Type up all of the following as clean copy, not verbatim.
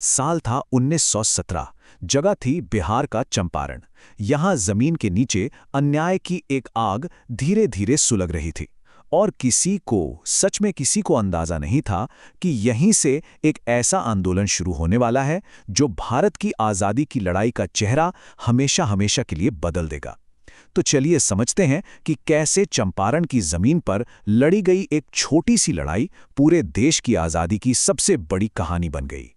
साल था 1917। जगह थी बिहार का चंपारण। यहां जमीन के नीचे अन्याय की एक आग धीरे धीरे सुलग रही थी। और किसी को, सच में किसी को अंदाजा नहीं था कि यहीं से एक ऐसा आंदोलन शुरू होने वाला है जो भारत की आज़ादी की लड़ाई का चेहरा हमेशा हमेशा के लिए बदल देगा। तो चलिए समझते हैं कि कैसे चंपारण की जमीन पर लड़ी गई एक छोटी सी लड़ाई पूरे देश की आज़ादी की सबसे बड़ी कहानी बन गई।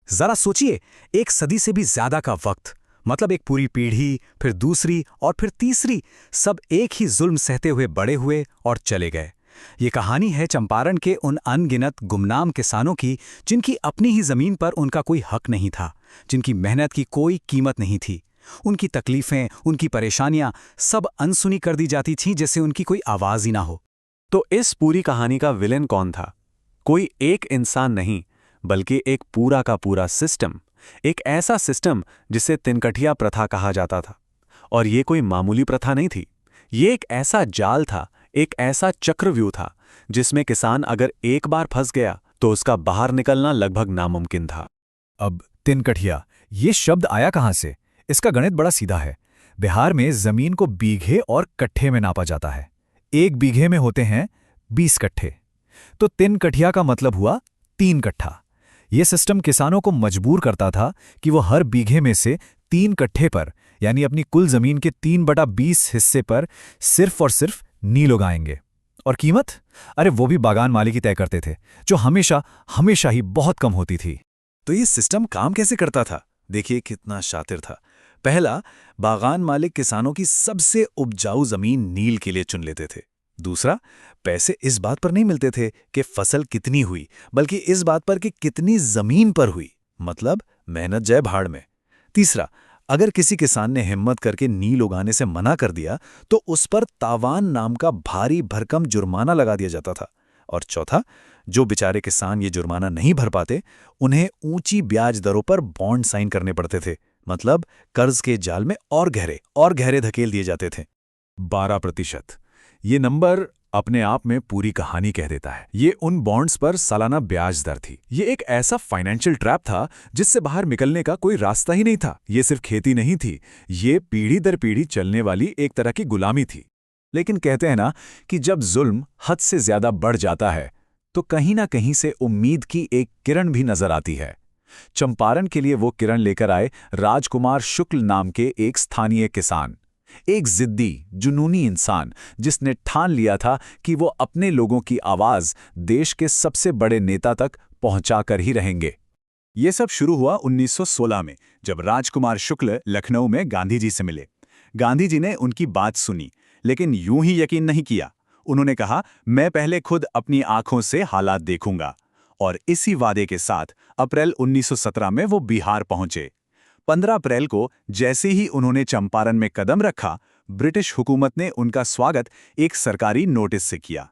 जरा सोचिए, एक सदी से भी ज्यादा का वक्त, मतलब एक पूरी पीढ़ी, फिर दूसरी और फिर तीसरी, सब एक ही जुल्म सहते हुए बड़े हुए और चले गए। ये कहानी है चंपारण के उन अनगिनत गुमनाम किसानों की, जिनकी अपनी ही जमीन पर उनका कोई हक नहीं था, जिनकी मेहनत की कोई कीमत नहीं थी। उनकी तकलीफें, उनकी परेशानियां सब अनसुनी कर दी जाती थीं, जैसे उनकी कोई आवाज ही ना हो। तो इस पूरी कहानी का विलेन कौन था? कोई एक इंसान नहीं, बल्कि एक पूरा का पूरा सिस्टम। एक ऐसा सिस्टम जिसे तिनकठिया प्रथा कहा जाता था। और ये कोई मामूली प्रथा नहीं थी। ये एक ऐसा जाल था, एक ऐसा चक्रव्यूह था, जिसमें किसान अगर एक बार फंस गया तो उसका बाहर निकलना लगभग नामुमकिन था। अब तिनकठिया, ये शब्द आया कहां से? इसका गणित बड़ा सीधा है। बिहार में जमीन को बीघे और कट्ठे में नापा जाता है। एक बीघे में होते हैं 20 कट्ठे। तो तिनकठिया का मतलब हुआ 3 कट्ठा। यह सिस्टम किसानों को मजबूर करता था कि वो हर बीघे में से 3 कट्ठे पर, यानी अपनी कुल जमीन के 3/20 हिस्से पर सिर्फ और सिर्फ नील उगाएंगे। और कीमत? अरे वो भी बागान मालिक ही तय करते थे, जो हमेशा हमेशा ही बहुत कम होती थी। तो ये सिस्टम काम कैसे करता था? देखिए कितना शातिर था। पहला, बागान मालिक किसानों की सबसे उपजाऊ जमीन नील के लिए चुन लेते थे। दूसरा, पैसे इस बात पर नहीं मिलते थे कि फसल कितनी हुई, बल्कि इस बात पर कि कितनी जमीन पर हुई, मतलब मेहनत जय भाड़ में। तीसरा, अगर किसी किसान ने हिम्मत करके नील उगाने से मना कर दिया तो उस पर तावान नाम का भारी भरकम जुर्माना लगा दिया जाता था। और चौथा, जो बेचारे किसान ये जुर्माना नहीं भर पाते, उन्हें ऊंची ब्याज दरों पर बॉन्ड साइन करने पड़ते थे, मतलब कर्ज के जाल में और गहरे धकेल दिए जाते थे। 12%। ये नंबर अपने आप में पूरी कहानी कह देता है। ये उन बॉन्ड्स पर सालाना ब्याज दर थी। ये एक ऐसा फाइनेंशियल ट्रैप था जिससे बाहर निकलने का कोई रास्ता ही नहीं था। ये सिर्फ खेती नहीं थी, ये पीढ़ी दर पीढ़ी चलने वाली एक तरह की गुलामी थी। लेकिन कहते हैं ना कि जब जुल्म हद से ज्यादा बढ़ जाता है तो कहीं ना कहीं से उम्मीद की एक किरण भी नजर आती है। चंपारण के लिए वो किरण लेकर आए राजकुमार शुक्ल नाम के एक स्थानीय किसान, एक जिद्दी जुनूनी इंसान जिसने ठान लिया था कि वो अपने लोगों की आवाज देश के सबसे बड़े नेता तक पहुंचाकर ही रहेंगे। ये सब शुरू हुआ 1916 में, जब राजकुमार शुक्ल लखनऊ में गांधी जी से मिले। गांधी जी ने उनकी बात सुनी, लेकिन यूं ही यकीन नहीं किया। उन्होंने कहा, मैं पहले खुद अपनी आंखों से हालात देखूंगा। और इसी वादे के साथ अप्रैल 1917 में वो बिहार पहुंचे। 15 अप्रैल को जैसे ही उन्होंने चंपारण में कदम रखा, ब्रिटिश हुकूमत ने उनका स्वागत एक सरकारी नोटिस से किया।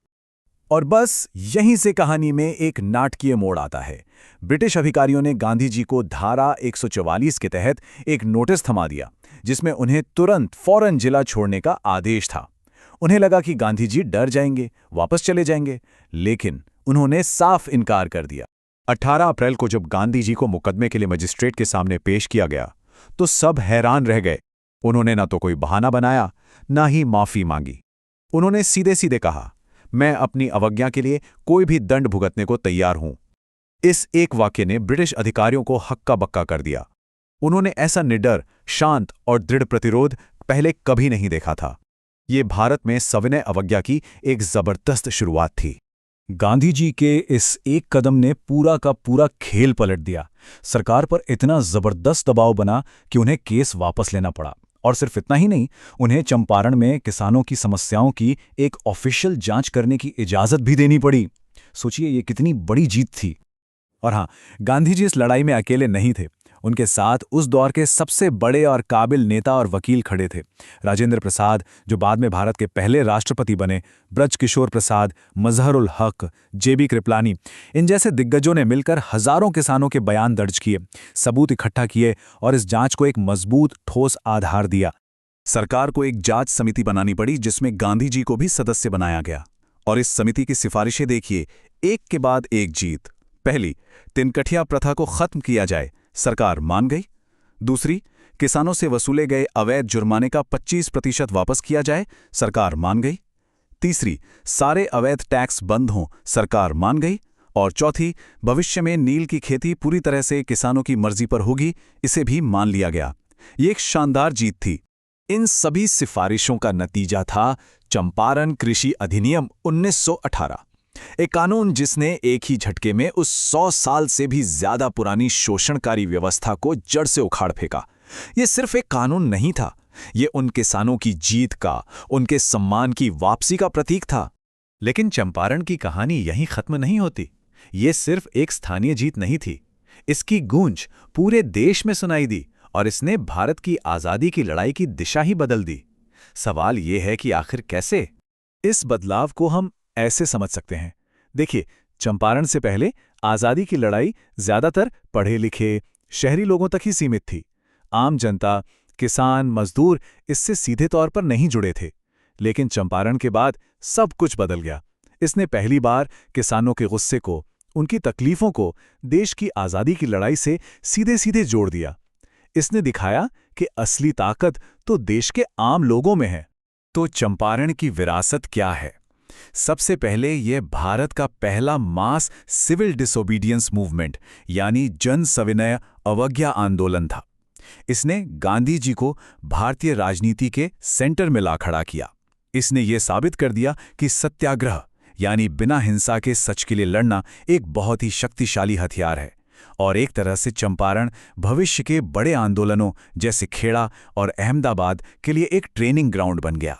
और बस यहीं से कहानी में एक नाटकीय मोड़ आता है। ब्रिटिश अधिकारियों ने गांधी जी को धारा 144 के तहत एक नोटिस थमा दिया, जिसमें उन्हें तुरंत फौरन जिला छोड़ने का आदेश था। उन्हें लगा कि गांधी जी डर जाएंगे, वापस चले जाएंगे, लेकिन उन्होंने साफ इनकार कर दिया। 18 अप्रैल को जब गांधी जी को मुकदमे के लिए मजिस्ट्रेट के सामने पेश किया गया, तो सब हैरान रह गए। उन्होंने ना तो कोई बहाना बनाया, ना ही माफी मांगी। उन्होंने सीधे सीधे कहा, मैं अपनी अवज्ञा के लिए कोई भी दंड भुगतने को तैयार हूं। इस एक वाक्य ने ब्रिटिश अधिकारियों को हक्का बक्का कर दिया। उन्होंने ऐसा निडर, शांत और दृढ़ प्रतिरोध पहले कभी नहीं देखा था। ये भारत में सविनय अवज्ञा की एक जबरदस्त शुरुआत थी। गांधी जी के इस एक कदम ने पूरा का पूरा खेल पलट दिया। सरकार पर इतना जबरदस्त दबाव बना कि उन्हें केस वापस लेना पड़ा। और सिर्फ इतना ही नहीं, उन्हें चंपारण में किसानों की समस्याओं की एक ऑफिशियल जांच करने की इजाजत भी देनी पड़ी। सोचिए ये कितनी बड़ी जीत थी। और हाँ, गांधी जी इस लड़ाई में अकेले नहीं थे। उनके साथ उस दौर के सबसे बड़े और काबिल नेता और वकील खड़े थे। राजेंद्र प्रसाद, जो बाद में भारत के पहले राष्ट्रपति बने, ब्रज किशोर प्रसाद, मजहरुल हक, जेबी कृपलानी, इन जैसे दिग्गजों ने मिलकर हजारों किसानों के बयान दर्ज किए, सबूत इकट्ठा किए और इस जांच को एक मजबूत ठोस आधार दिया। सरकार को एक जांच समिति बनानी पड़ी, जिसमें गांधी जी को भी सदस्य बनाया गया। और इस समिति की सिफारिशें देखिए, एक के बाद एक जीत। पहली, तिनकठिया प्रथा को खत्म किया जाए, सरकार मान गई। दूसरी, किसानों से वसूले गए अवैध जुर्माने का 25% वापस किया जाए, सरकार मान गई। तीसरी, सारे अवैध टैक्स बंद हों, सरकार मान गई। और चौथी, भविष्य में नील की खेती पूरी तरह से किसानों की मर्जी पर होगी, इसे भी मान लिया गया। ये एक शानदार जीत थी। इन सभी सिफारिशों का नतीजा था चंपारण कृषि अधिनियम 1918, एक कानून जिसने एक ही झटके में उस 100 साल से भी ज्यादा पुरानी शोषणकारी व्यवस्था को जड़ से उखाड़ फेंका। ये सिर्फ एक कानून नहीं था, ये उन किसानों की जीत का, उनके सम्मान की वापसी का प्रतीक था। लेकिन चंपारण की कहानी यहीं खत्म नहीं होती। ये सिर्फ एक स्थानीय जीत नहीं थी, इसकी गूंज पूरे देश में सुनाई दी और इसने भारत की आज़ादी की लड़ाई की दिशा ही बदल दी। सवाल ये है कि आखिर कैसे? इस बदलाव को हम ऐसे समझ सकते हैं। देखिए, चंपारण से पहले आज़ादी की लड़ाई ज्यादातर पढ़े लिखे शहरी लोगों तक ही सीमित थी। आम जनता, किसान, मजदूर इससे सीधे तौर पर नहीं जुड़े थे। लेकिन चंपारण के बाद सब कुछ बदल गया। इसने पहली बार किसानों के गुस्से को, उनकी तकलीफों को देश की आज़ादी की लड़ाई से सीधे सीधे जोड़ दिया। इसने दिखाया कि असली ताकत तो देश के आम लोगों में है। तो चंपारण की विरासत क्या है? सबसे पहले यह भारत का पहला मास सिविल डिसोबीडियंस मूवमेंट यानी जन सविनय अवज्ञा आंदोलन था। इसने गांधी जी को भारतीय राजनीति के सेंटर में ला खड़ा किया। इसने ये साबित कर दिया कि सत्याग्रह यानी बिना हिंसा के सच के लिए लड़ना एक बहुत ही शक्तिशाली हथियार है। और एक तरह से चंपारण भविष्य के बड़े आंदोलनों जैसे खेड़ा और अहमदाबाद के लिए एक ट्रेनिंग ग्राउंड बन गया।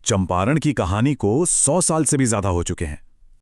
चंपारण की कहानी को 100 साल से भी ज्यादा हो चुके हैं।